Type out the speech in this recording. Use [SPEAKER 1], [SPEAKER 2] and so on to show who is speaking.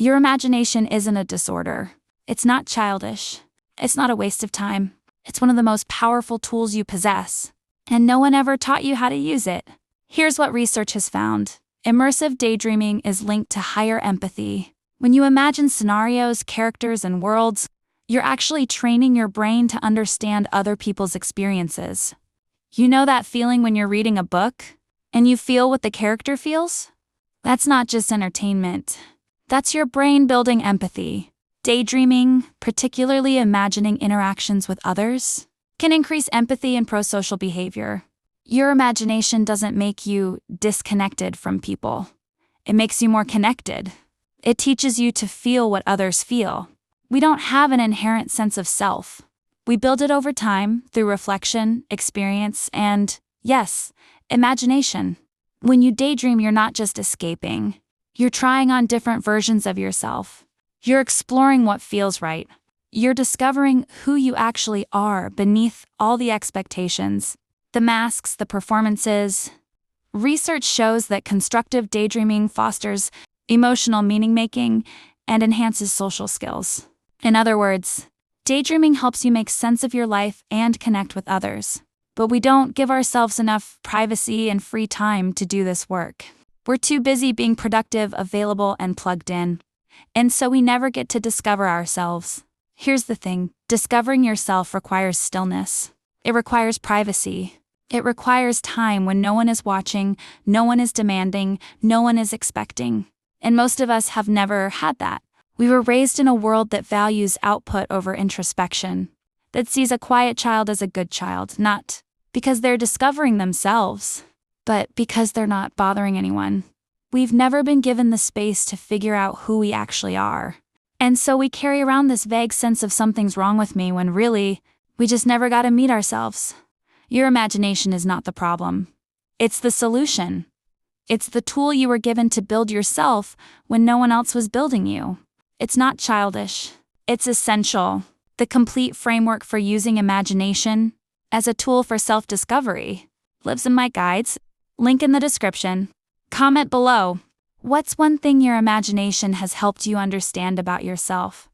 [SPEAKER 1] Your imagination isn't a disorder. It's not childish. It's not a waste of time. It's one of the most powerful tools you possess. And no one ever taught you how to use it. Here's what research has found. Immersive daydreaming is linked to higher empathy. When you imagine scenarios, characters, and worlds, you're actually training your brain to understand other people's experiences. You know that feeling when you're reading a book, and you feel what the character feels? That's not just entertainment. That's your brain building empathy. Daydreaming, particularly imagining interactions with others, can increase empathy and pro-social behavior. Your imagination doesn't make you disconnected from people. It makes you more connected. It teaches you to feel what others feel. We don't have an inherent sense of self. We build it over time through reflection, experience, and, yes, imagination. When you daydream, you're not just escaping. You're trying on different versions of yourself. You're exploring what feels right. You're discovering who you actually are beneath all the expectations, the masks, the performances. Research shows that constructive daydreaming fosters emotional meaning-making and enhances social skills. In other words, daydreaming helps you make sense of your life and connect with others. But we don't give ourselves enough privacy and free time to do this work. We're too busy being productive, available, and plugged in. And so we never get to discover ourselves. Here's the thing, discovering yourself requires stillness. It requires privacy. It requires time when no one is watching, no one is demanding, no one is expecting. And most of us have never had that. We were raised in a world that values output over introspection, that sees a quiet child as a good child, not because they're discovering themselves, but because they're not bothering anyone. We've never been given the space to figure out who we actually are. And so we carry around this vague sense of something's wrong with me when really, we just never got to meet ourselves. Your imagination is not the problem. It's the solution. It's the tool you were given to build yourself when no one else was building you. It's not childish. It's essential. The complete framework for using imagination as a tool for self-discovery lives in my guides. Link in the description. Comment below. What's one thing your imagination has helped you understand about yourself?